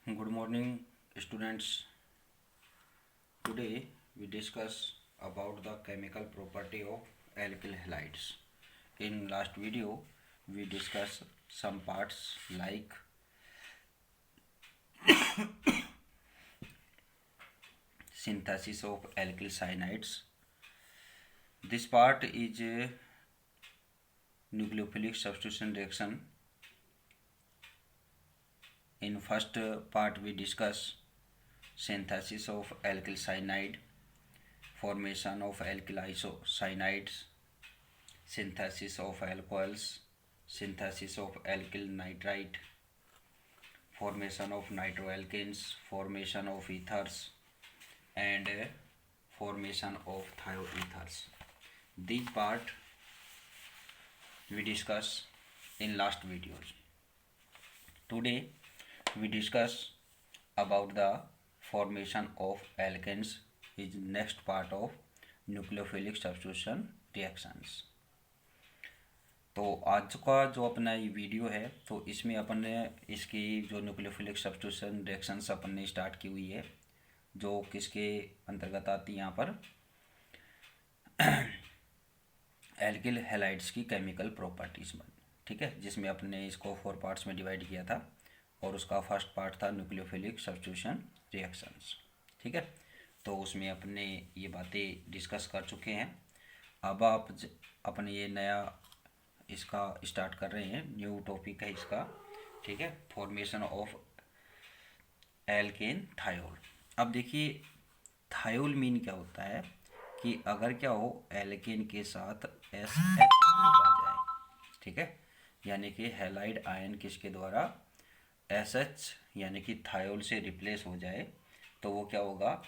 Good morning, students. Today we discuss about the chemical property of alkyl halides. In last video, we discussed some parts like synthesis of alkyl cyanides. This part is a nucleophilic substitution reaction. In first part, we discuss synthesis of alkyl cyanide, formation of alkyl isocyanides, synthesis of alcohols, synthesis of alkyl nitrite, formation of nitroalkanes, formation of ethers, and formation of thioethers. This part we discuss in last videos. Today we discuss about the formation of alkanes is next part of nucleophilic substitution reactions. तो आज का जो अपना ये video है तो इसमें अपन ने इसकी जो न्यूक्लियोफिलिक सब्स्टिट्यूशन रिएक्शंस अपन ने स्टार्ट की हुई है जो किसके अंतर्गत आती है यहाँ पर एल्किल हैलाइड्स की केमिकल प्रॉपर्टीज में, ठीक है, जिसमें अपने इसको 4 पार्ट्स में डिवाइड किया था और उसका फर्स्ट पार्ट था न्यूक्लियोफिलिक सब्स्टिट्यूशन रिएक्शंस, ठीक है। तो उसमें अपने ये बातें डिस्कस कर चुके हैं। अब आप अपने ये नया इसका स्टार्ट कर रहे हैं, न्यू टॉपिक है इसका, ठीक है, फॉर्मेशन ऑफ एल्केन थायोल। अब देखिए थायोल मीन क्या होता है कि अगर क्या हो एल्केन के साथ SH ग्रुप आ जाए, ठीक है, यानी कि हैलाइड आयन किसके द्वारा SH यानी कि थायोल से रिप्लेस हो जाए तो वो क्या होगा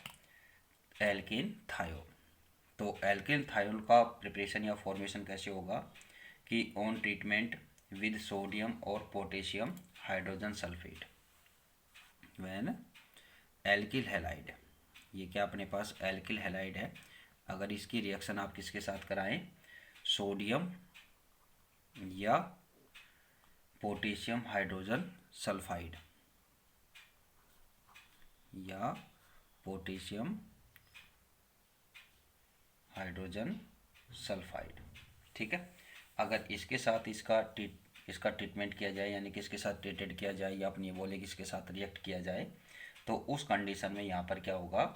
एल्केन थायोल। तो एल्केन थायोल का प्रिपरेशन या फॉर्मेशन कैसे होगा कि ऑन ट्रीटमेंट विद सोडियम और potassium hydrogen sulphate when alkyl halide, ये क्या अपने पास एल्किल हैलाइड है, अगर इसकी रिएक्शन आप किसके साथ कराएं सोडियम या पोटेशियम हाइड्रोजन सल्फाइड या पोटेशियम हाइड्रोजन सल्फाइड, ठीक है, अगर इसके साथ इसका ट्रीटमेंट किया जाए यानी कि इसके साथ ट्रीटेड किया जाए या अपनी बोले कि इसके साथ रिएक्ट किया जाए तो उस कंडीशन में यहाँ पर क्या होगा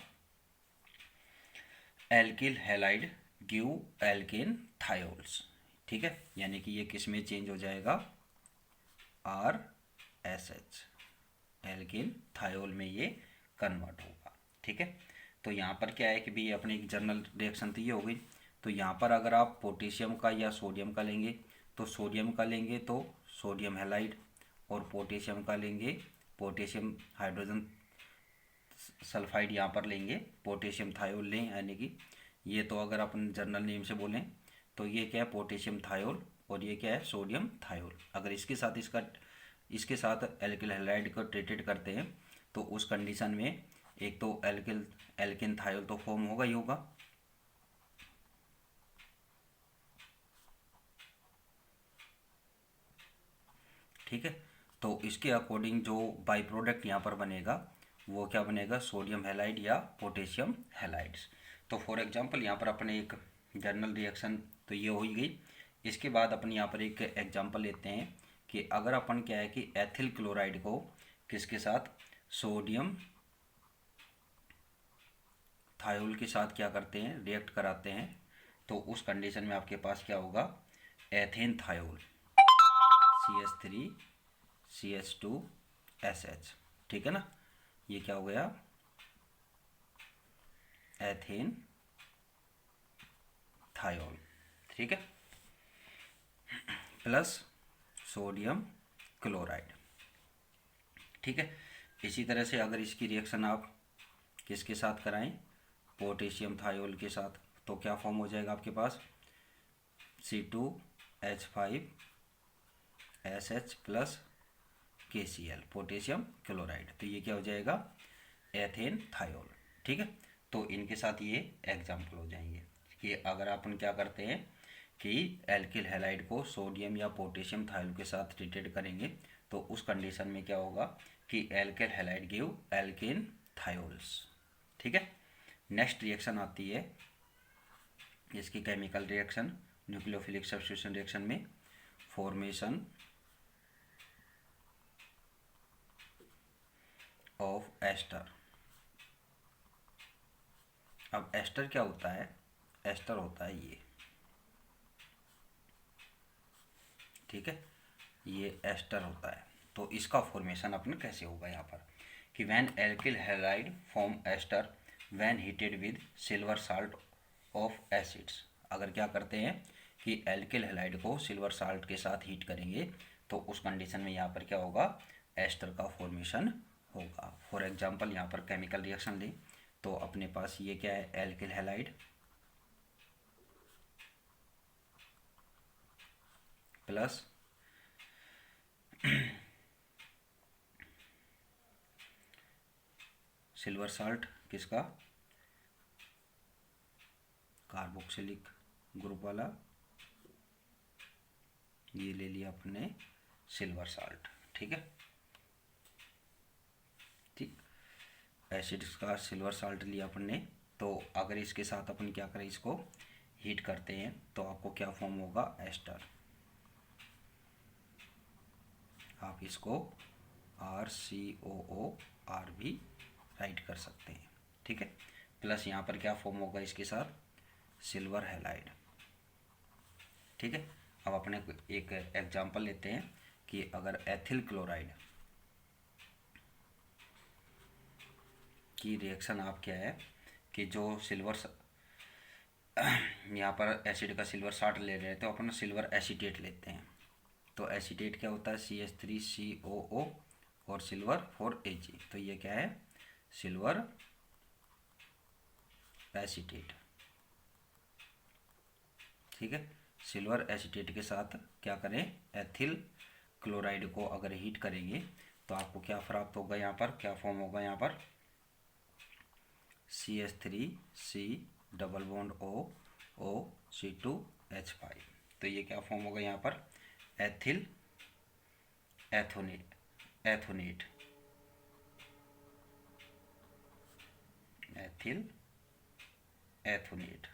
alkyl halide give alkane thiols, ठीक है, यानी कि ये किस में चेंज हो जाएगा RSH एल्केन थायोल में ये कन्वर्ट होगा, ठीक है। तो यहाँ पर क्या है कि भी अपनी एक जनरल रिएक्शन तो ये हो गई। तो यहाँ पर अगर आप पोटेशियम का या सोडियम का लेंगे तो सोडियम का लेंगे तो सोडियम हैलाइड और पोटेशियम का लेंगे पोटेशियम हाइड्रोजन सल्फाइड, यहाँ पर लेंगे पोटेशियम थायोल लें, यानी कि ये तो अगर अपन जनरल नेम से बोलें तो ये क्या है पोटेशियम थायोल और ये क्या है सोडियम थायोल। अगर इसके साथ एल्किल हैलाइड को ट्रीटेड करते हैं तो उस कंडीशन में एक तो एल्केन थायोल तो फॉर्म होगा ही होगा, ठीक है। तो इसके अकॉर्डिंग जो बाई प्रोडक्ट यहाँ पर बनेगा वो क्या बनेगा सोडियम हैलाइड या पोटेशियम हैलाइड्स। तो फॉर एग्जांपल यहाँ पर अपने एक जनरल रिएक्शन तो ये हो ही गई। इसके बाद अपन यहाँ पर एक एग्जांपल लेते हैं कि अगर अपन क्या है कि एथिल क्लोराइड को किसके साथ सोडियम थायोल के साथ क्या करते हैं रिएक्ट कराते हैं तो उस कंडीशन में आपके पास क्या होगा एथेन थायोल CH3 CH2SH, ठीक है ना, ये क्या हो गया एथेन थायोल, ठीक है, प्लस सोडियम क्लोराइड, ठीक है। इसी तरह से अगर इसकी रिएक्शन आप किसके साथ कराएं पोटेशियम थायोल के साथ तो क्या फॉर्म हो जाएगा आपके पास C2H5SH plus KCl potassium chloride, तो ये क्या हो जाएगा एथेन थायोल, ठीक है। तो इनके साथ ये एग्जाम्पल हो जाएंगे कि अगर अपन क्या करते हैं कि एल्किल हैलाइड को सोडियम या पोटेशियम थायोल के साथ ट्रीटेड करेंगे तो उस कंडीशन में क्या होगा कि alkyl halide give alkane thiols. ठीक है। नेक्स्ट रिएक्शन आती है इसकी chemical reaction nucleophilic substitution reaction में फॉर्मेशन ऑफ एस्टर। अब एस्टर क्या होता है? एस्टर होता है ये, ठीक है, ये एस्टर होता है। तो इसका फॉर्मेशन अपने कैसे होगा यहाँ पर कि when alkyl halide form ester when heated with silver salt of acids. अगर क्या करते हैं कि एल्किल हैलाइड को सिल्वर साल्ट के साथ हीट करेंगे तो उस कंडीशन में यहाँ पर क्या होगा? एस्टर का फॉर्मेशन होगा। फॉर एग्जांपल यहाँ पर केमिकल रिएक्शन लें तो अपने पास ये क्या है? Alkyl halide plus silver salt, किसका? कार्बोक्सिलिक ग्रुप वाला, ये ले लिया अपने सिल्वर साल्ट। ठीक है, ठीक, एसिड्स का सिल्वर साल्ट लिया अपने। तो अगर इसके साथ अपन क्या करें, इसको हीट करते हैं तो आपको क्या फॉर्म होगा? एस्टर। आप इसको RCOOR भी राइट कर सकते हैं। ठीक है, प्लस यहाँ पर क्या फॉर्म होगा इसके साथ? Silver halide. ठीक है, अब अपने एक एग्जांपल लेते हैं कि अगर एथिल क्लोराइड की रिएक्शन आप क्या है कि जो सिल्वर यहाँ पर एसिड का सिल्वर साल्ट ले रहे हैं तो अपन सिल्वर एसीटेट लेते हैं। तो एसीटेट क्या होता है? CH3COO और सिल्वर 4Ag। तो ये क्या है? Silver acetate. ठीक है, सिल्वर एसीटेट के साथ क्या करें? एथिल क्लोराइड को अगर हीट करेंगे तो आपको क्या प्राप्त होगा? यहाँ पर क्या फॉर्म होगा? यहाँ पर CH3C डबल बॉन्ड OOC2H5। तो ये क्या फॉर्म होगा यहाँ पर? Ethyl ethanoate ethyl ethanoate.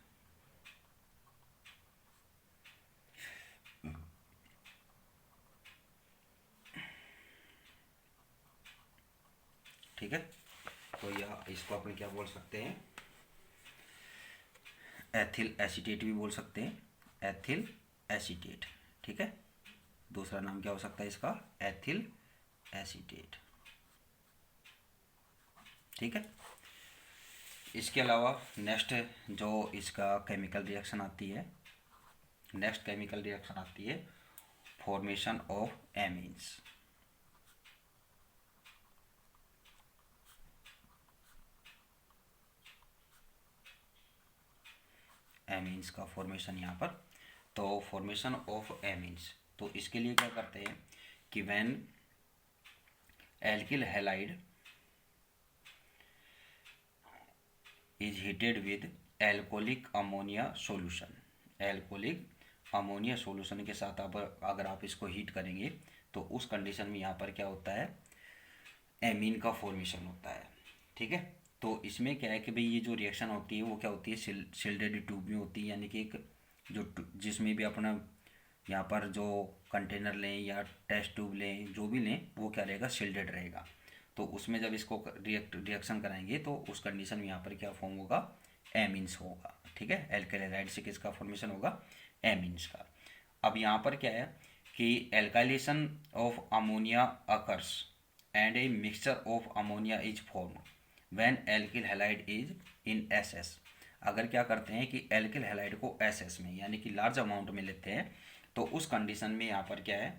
ठीक है, तो यह इसको अपन क्या बोल सकते हैं? एथिल एसीटेट भी बोल सकते हैं, एथिल एसीटेट। ठीक है, दूसरा नाम क्या हो सकता है इसका? Ethyl acetate. ठीक है, इसके अलावा नेक्स्ट जो इसका केमिकल रिएक्शन आती है, नेक्स्ट केमिकल रिएक्शन आती है फॉर्मेशन ऑफ एमीन्स। एमीन्स का फॉर्मेशन यहाँ पर। तो फॉर्मेशन ऑफ एमीन्स, तो इसके लिए क्या करते हैं कि when alkyl halide is heated with alcoholic ammonia solution. Alcoholic ammonia solution के साथ अगर आप इसको हीट करेंगे तो उस कंडीशन में यहाँ पर क्या होता है? एमीन का फॉर्मेशन होता है। ठीक है, तो इसमें क्या है कि भाई ये जो रिएक्शन होती है वो क्या होती है? शिल्डेड ट्यूब में होती है, यानी कि एक जो जिसमें भी अपना यहाँ पर जो कंटेनर लें या टेस्ट ट्यूब लें, जो भी लें, वो क्या रहेगा? शिल्डेड रहेगा। तो उसमें जब इसको रिएक्शन कराएंगे तो उस कंडीशन में यहाँ पर क्या फॉर्म होगा? एमीन्स होगा। ठीक है, एल्किल हैलाइड से किसका फॉर्मेशन होगा? एमीन्स का। अब यहाँ पर क्या है कि alkylation of ammonia occurs and a mixture of ammonia is form when alkyl halide is in SS। अगर क्या करते हैं कि एल्किल हैलाइड को SS में यानी कि लार्ज अमाउंट में लेते हैं तो उस कंडीशन में यहाँ पर क्या है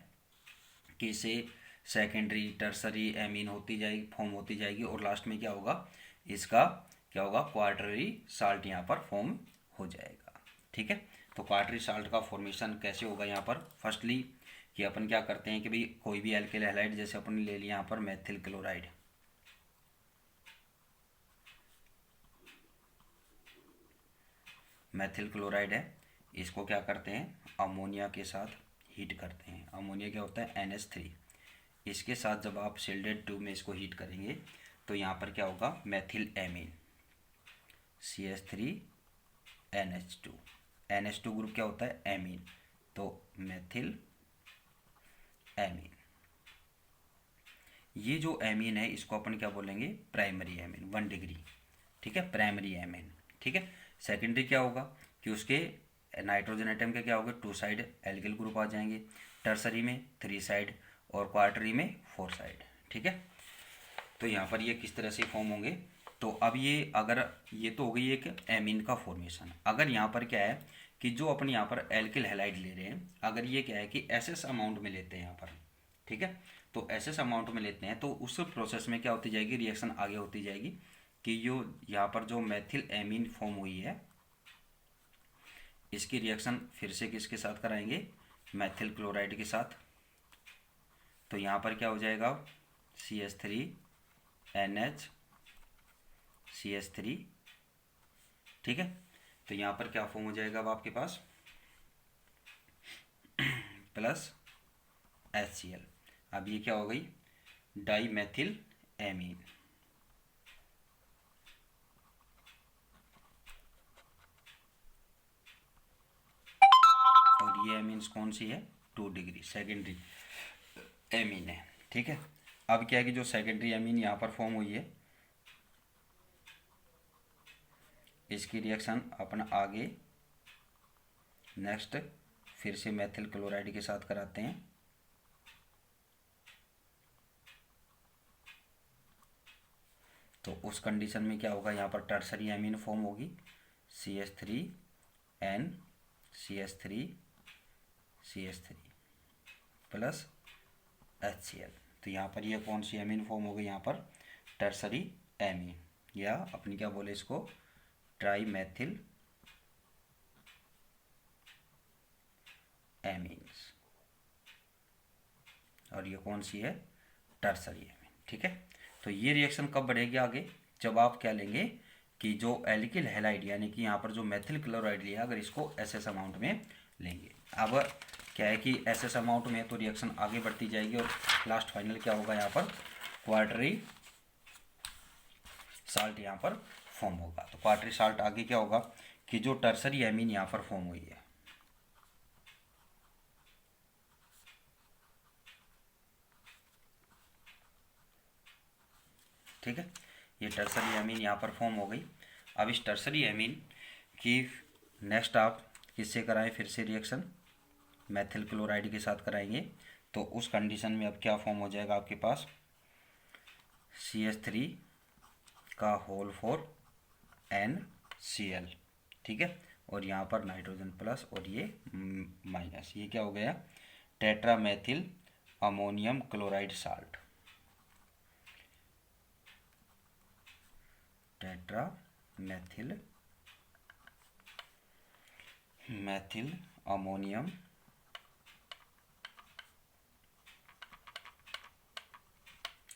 कि इसे सेकेंडरी टर्सरी एमीन होती जाएगी, फॉर्म होती जाएगी, और लास्ट में क्या होगा? इसका क्या होगा? क्वार्टरी साल्ट यहाँ पर फॉर्म हो जाएगा। ठीक है, तो क्वार्टरी साल्ट का फॉर्मेशन कैसे होगा यहाँ पर? फर्स्टली कि अपन क्या करते हैं कि भाई कोई भी एल्किल हैलाइड, जैसे अपन ले लिया यहाँ पर मेथिल क्लोराइड, मेथिल क्लोराइड है, इसको क्या करते हैं? अमोनिया के साथ हीट करते हैं। अमोनिया क्या होता है? NH3। इसके साथ जब आप शिल्डेड ट्यूब में इसको हीट करेंगे तो यहाँ पर क्या होगा, methyl amine CH3NH2। NH2 group क्या होता है, एमीन, तो मेथिल एमीन। ये जो एमीन है इसको अपन क्या बोलेंगे, प्राइमरी एमीन, 1 डिग्री, ठीक है, प्राइमरी एमीन, ठीक है। सेकेंडरी क्या होगा कि उसके नाइट्रोजन एटम के क्या होगा, 2 साइड एल्किल ग्रुप आ जाएंगे, टर्सरी में 3 साइड और क्वार्टरी में 4 साइड, ठीक है। तो यहाँ पर ये किस तरह से फॉर्म होंगे, तो अब ये अगर ये तो हो गई एक एमीन का फॉर्मेशन। अगर यहाँ पर क्या है कि जो अपन यहाँ पर एल्किल हैलाइड ले रहे हैं, अगर ये क्या है कि एसएस अमाउंट में लेते हैं यहाँ पर, ठीक है, तो एसएस अमाउंट में लेते हैं तो उस प्रोसेस में क्या होती जाएगी, रिएक्शन आगे होती जाएगी कि जो यहाँ पर जो मेथिल एमीन फॉर्म हुई है इसकी रिएक्शन फिर से किसके साथ कराएंगे, मेथिल क्लोराइड के साथ। तो यहाँ पर क्या हो जाएगा, CH3NH CH3, ठीक है। तो यहाँ पर क्या फॉर्म हो जाएगा अब आपके पास प्लस HCl। अब ये क्या हो गई, डाई मेथिल एमीन। और ये एमीन्स कौन सी है, 2 डिग्री सेकेंडरी एमीन है, ठीक है। अब क्या है कि जो सेकेंडरी एमीन यहाँ पर फॉर्म हुई है इसकी रिएक्शन अपन आगे नेक्स्ट फिर से मेथिल क्लोराइड के साथ कराते हैं। तो उस कंडीशन में क्या होगा, यहाँ पर टर्सरी एमीन फॉर्म होगी, CH3N CH3 प्लस HCl। तो यहाँ पर ये कौन सी एमीन फॉर्म हो गई, यहाँ पर टर्सरी एमीन, या अपनी क्या बोले इसको, ट्राई मेथिल एमीन्स। और ये कौन सी है, टर्सरी एमीन, ठीक है। तो ये रिएक्शन कब बढ़ेगी आगे, जब आप क्या लेंगे कि जो एल्किल हैलाइड यानी कि यहाँ पर जो मेथिल क्लोराइड लिया अगर इसको एसएस अमाउंट में लेंगे। अब क्या है कि एसएस अमाउंट में तो रिएक्शन आगे बढ़ती जाएगी और लास्ट फाइनल क्या होगा, यहाँ पर क्वार्टरी साल्ट यहाँ पर फॉर्म होगा। तो क्वार्टरी साल्ट आगे क्या होगा कि जो टर्सरी एमीन यहाँ पर फॉर्म हुई है, ठीक है, ये टर्सरी एमीन यहाँ पर फॉर्म हो गई। अब इस टर्सरी एमीन की नेक्स्ट आप किससे कराएं, फिर से रिएक्शन मेथिल क्लोराइड के साथ कराएंगे। तो उस कंडीशन में अब क्या फॉर्म हो जाएगा आपके पास, CH3 का होल 4 NCl, ठीक है, और यहाँ पर नाइट्रोजन प्लस और ये माइनस, ये क्या हो गया, tetra methyl ammonium chloride salt, tetra methyl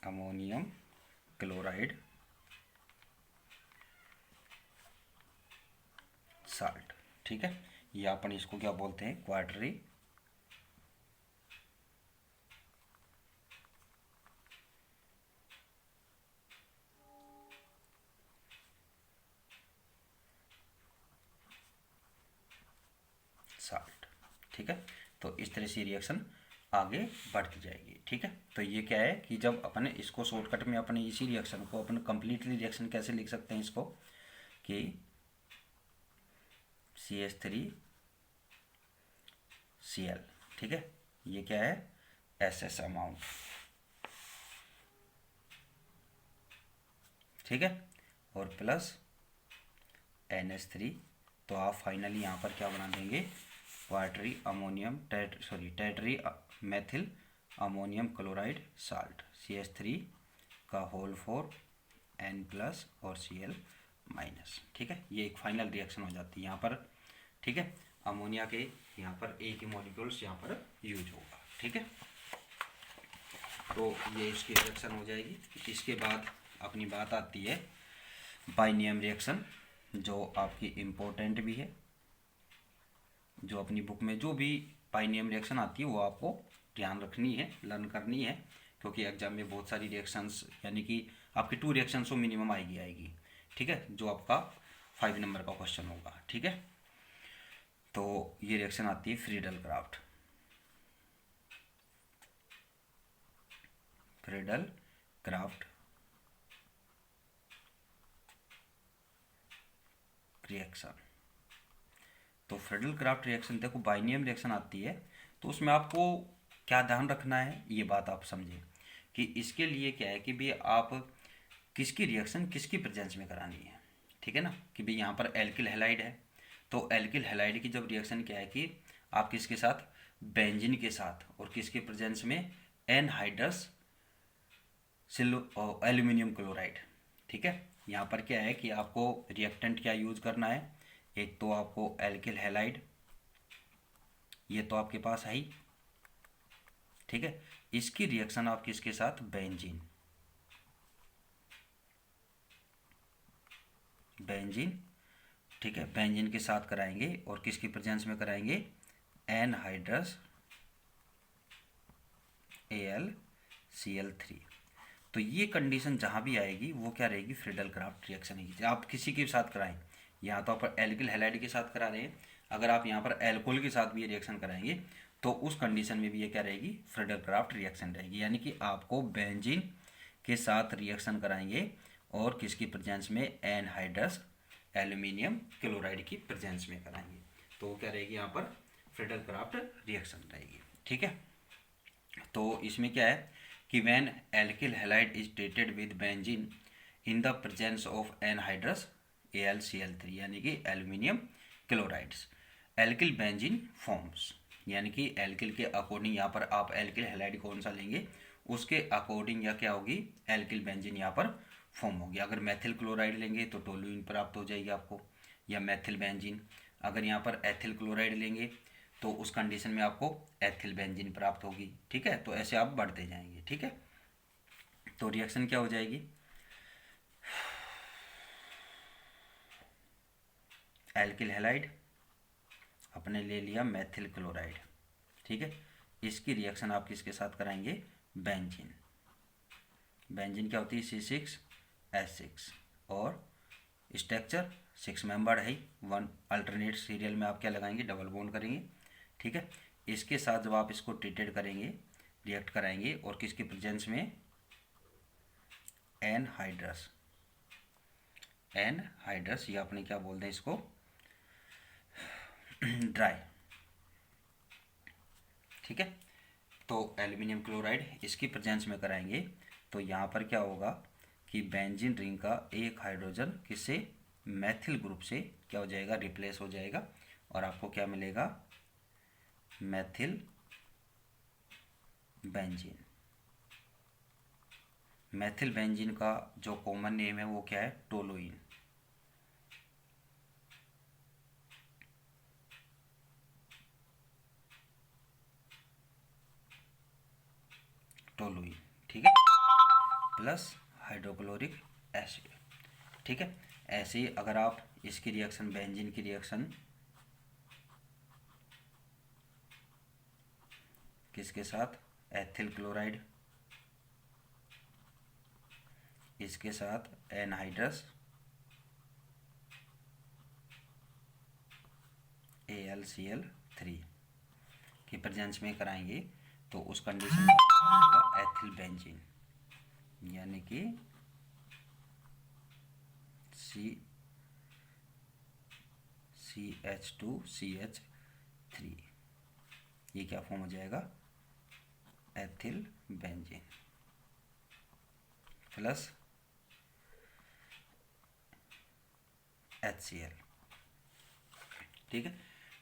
ammonium chloride salt, ठीक है। ये अपन इसको क्या बोलते हैं, क्वार्टरी साल्ट, ठीक है। तो इस तरह से रिएक्शन आगे बढ़ती जाएगी, ठीक है। तो ये क्या है कि जब अपन इसको शॉर्टकट में अपने इसी रिएक्शन को अपन कंप्लीटली रिएक्शन कैसे लिख सकते हैं इसको कि CH3Cl, ठीक है, ये क्या है, एसएस अमाउंट, ठीक है, और प्लस NH3। तो आप फाइनली यहाँ पर क्या बना देंगे, quaternary ammonium tetra methyl ammonium chloride salt, CH3 का होल 4 N प्लस और Cl माइनस, ठीक है। ये एक फाइनल रिएक्शन हो जाती है यहाँ पर, ठीक है। अमोनिया के यहाँ पर एक ही मॉलिक्यूल्स यहाँ पर यूज होगा, ठीक है। तो ये इसकी रिएक्शन हो जाएगी। इसके बाद अपनी बात आती है बाइनियम रिएक्शन, जो आपकी इम्पोर्टेंट भी है, जो अपनी बुक में जो भी बाइनियम रिएक्शन आती है वो आपको ध्यान रखनी है, लर्न करनी है क्योंकि एग्जाम में बहुत सारी रिएक्शंस यानी कि आपकी 2 रिएक्शंस तो मिनिमम आएगी, ठीक है, जो आपका 5 नंबर का क्वेश्चन होगा, ठीक है। तो ये रिएक्शन आती है Friedel craft, Friedel craft reaction. तो फ्रीडल क्राफ्ट रिएक्शन देखो बाइनियम रिएक्शन आती है, तो उसमें आपको क्या ध्यान रखना है, ये बात आप समझें कि इसके लिए क्या है कि भाई आप किसकी रिएक्शन किसकी प्रेजेंस में करानी है, ठीक है ना, कि भाई यहाँ पर एल्किल हैलाइड है, तो एल्किल हैलाइड की जब रिएक्शन क्या है कि आप किसके साथ, बेंजीन के साथ, और किसके प्रेजेंस में, एनहाइड्रस एल्यूमिनियम क्लोराइड, ठीक है। यहाँ पर क्या है कि आपको रिएक्टेंट क्या यूज करना है, एक तो आपको एल्किल हैलाइड, ये तो आपके पास है ही, ठीक है। इसकी रिएक्शन आप किसके साथ, बेंजीन, बेंजीन, ठीक है, बेंजीन के साथ कराएंगे और किसकी प्रेजेंस में कराएंगे, एनहाइड्रस AlCl3। तो ये कंडीशन जहाँ भी आएगी वो क्या रहेगी, फ्रीडल क्राफ्ट रिएक्शन है। आप किसी के साथ कराएं, यहाँ तो आप एल्किल हैलाइड के साथ करा रहे हैं, अगर आप यहाँ पर एल्कोहल के साथ भी ये रिएक्शन कराएंगे तो उस कंडीशन में भी ये क्या रहेगी, फ्रीडल क्राफ्ट रिएक्शन रहेगी। यानी कि आपको बेंजीन के साथ रिएक्शन कराएंगे और किसकी प्रेजेंस में, एनहाइड्रस एल्यूमिनियम क्लोराइड की प्रेजेंस में कराएंगे, तो वो क्या रहेगी यहाँ पर, फ्रीडल क्राफ्ट रिएक्शन रहेगी, ठीक है। तो इसमें क्या है कि when alkyl halide is treated with benzene in the presence of anhydrous AlCl3 यानी कि aluminium chlorides, alkyl benzene forms, यानी कि एल्किल के अकॉर्डिंग यहाँ पर आप एल्किल हैलाइड कौन सा लेंगे उसके अकॉर्डिंग या क्या होगी, एल्किल बेंजीन यहाँ पर फॉर्म होगी। अगर मैथिल क्लोराइड लेंगे तो टोलुइन प्राप्त हो जाएगी आपको, या मैथिल बेंजीन। अगर यहाँ पर एथिल क्लोराइड लेंगे तो उस कंडीशन में आपको एथिल बेंजीन प्राप्त होगी, ठीक है। तो ऐसे आप बढ़ते जाएंगे, ठीक है। तो रिएक्शन क्या हो जाएगी, एल्किल हैलाइड अपने ले लिया मैथिल क्लोराइड, ठीक है, इसकी रिएक्शन आप किसके साथ कराएंगे, बेंजीन। बेंजीन क्या होती है, C6H6 और स्ट्रक्चर 6 मेंबर है, 1 अल्टरनेट सीरियल में आप क्या लगाएंगे, डबल बॉन्ड करेंगे, ठीक है। इसके साथ जब आप इसको ट्रीटेड करेंगे, रिएक्ट कराएंगे और किसकी प्रेजेंस में, एनहाइड्रस, एनहाइड्रस ये अपने क्या बोलते हैं इसको, ड्राई, ठीक है। तो एल्यूमिनियम क्लोराइड इसकी प्रेजेंस में कराएंगे तो यहाँ पर क्या होगा कि बेंजीन रिंग का एक हाइड्रोजन किससे, मैथिल ग्रुप से क्या हो जाएगा, रिप्लेस हो जाएगा और आपको क्या मिलेगा, मैथिल बेंजीन। मैथिल बेंजीन का जो कॉमन नेम है वो क्या है, टोलुइन, टोलुइन, ठीक है, प्लस हाइड्रोक्लोरिक एसिड, ठीक है। ऐसे ही अगर आप इसकी रिएक्शन, बेंजीन की रिएक्शन किसके साथ, एथिल क्लोराइड, इसके साथ एनहाइड्रस AlCl3 की प्रेजेंस में कराएंगे तो उस कंडीशन में आपका एथिल बेंजीन, यानी कि CH2CH3, ये क्या फॉर्म हो जाएगा, एथिल बेंजीन प्लस HCl, ठीक है।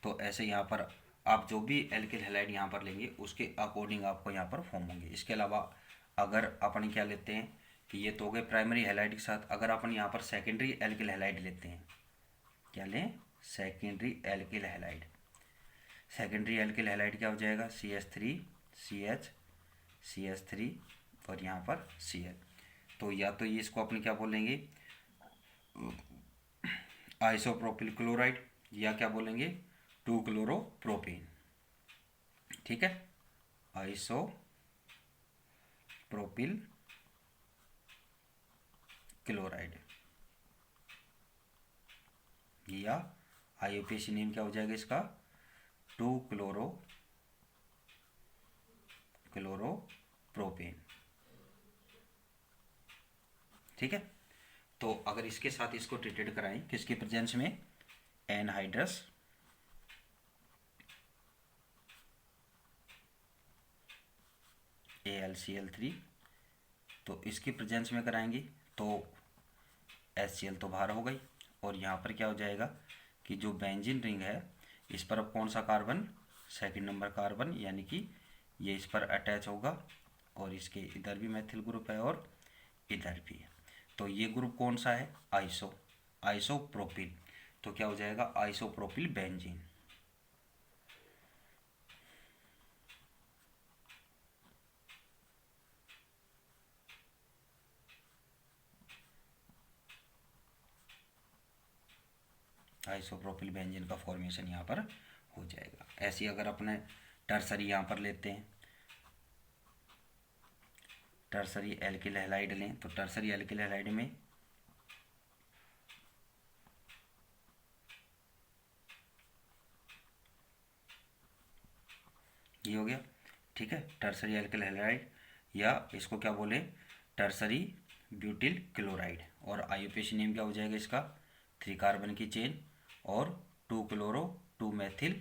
तो ऐसे यहाँ पर आप जो भी एल्किल हैलाइड यहाँ पर लेंगे उसके अकॉर्डिंग आपको यहाँ पर फॉर्म होंगे। इसके अलावा अगर अपन क्या लेते हैं कि ये तो हो गए प्राइमरी हैलाइड के साथ, अगर अपन यहाँ पर सेकेंडरी एल्किल हैलाइड लेते हैं, क्या लें, secondary alkyl halide, secondary alkyl halide क्या हो जाएगा, CH3 और यहाँ पर Cl। तो या तो ये इसको अपन क्या बोलेंगे, आइसोप्रोपिल क्लोराइड, या क्या बोलेंगे, 2-क्लोरोप्रोपेन, ठीक है, आइसोप्रोपिल प्रोपिल क्लोराइड, या आईयूपीएसी नेम क्या हो जाएगा इसका, 2-क्लोरोप्रोपेन। ठीक है। तो अगर इसके साथ इसको ट्रीटेड कराएं किसके प्रेजेंस में, एनहाइड्रस AlCl3, तो इसके प्रेजेंस में कराएंगे तो HCl तो बाहर हो गई, और यहाँ पर क्या हो जाएगा कि जो बेंजीन रिंग है इस पर अब कौन सा कार्बन, सेकंड नंबर कार्बन, यानी कि ये इस पर अटैच होगा, और इसके इधर भी मैथिल ग्रुप है और इधर भी है, तो ये ग्रुप कौन सा है, आइसोप्रोपिल, तो क्या हो जाएगा, आइसोप्रोपिल बेंजीन। आइसोप्रोपिल बेंजीन का फॉर्मेशन यहाँ पर हो जाएगा। ऐसे अगर अपने टर्सरी यहाँ पर लेते हैं, टर्सरी एल्किल हैलाइड लें, तो टर्सरी एल्किल हैलाइड में ये हो गया। ठीक है, टर्सरी एल्किल हैलाइड, या इसको क्या बोले, टर्सरी ब्यूटिल क्लोराइड, और आईयूपीएसी नेम क्या हो जाएगा इसका, 3 कार्बन की चेन और 2-क्लोरो-2-मैथिल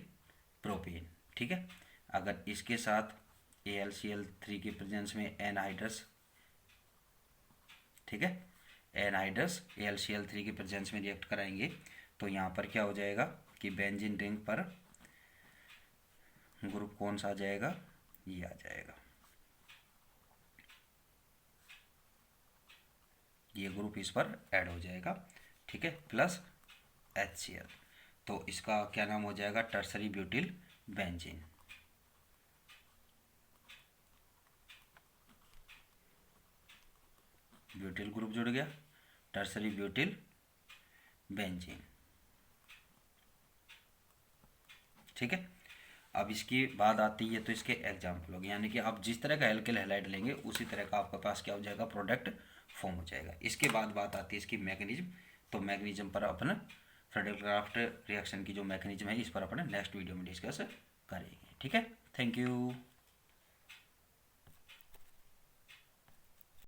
प्रोपेन। ठीक है, अगर इसके साथ AlCl3 के प्रेजेंस में एनहाइड्रस, ठीक है, एनहाइड्रस AlCl3 के प्रेजेंस में रिएक्ट कराएंगे तो यहाँ पर क्या हो जाएगा कि बेंजीन रिंग पर ग्रुप कौन सा आ जाएगा, ये आ जाएगा, ये ग्रुप इस पर ऐड हो जाएगा। ठीक है, प्लस HCl, तो इसका क्या नाम हो जाएगा, tertiary butyl benzene. Butyl group जुड़ गया, टर्सरी ब्यूटिल बेंजीन। ठीक है, अब इसकी बात आती है तो इसके एग्जाम्पल हो गए, यानी कि आप जिस तरह का एल्किल हैलाइड लेंगे उसी तरह का आपके पास क्या हो जाएगा, प्रोडक्ट फॉर्म हो जाएगा। इसके बाद बात आती है इसकी मैकेनिज्म, तो मैकेनिज्म पर अपन फ्रेडल क्राफ्ट रिएक्शन की जो मैकेनिज्म है इस पर अपन नेक्स्ट वीडियो में डिस्कस करेंगे। ठीक है, थैंक यू।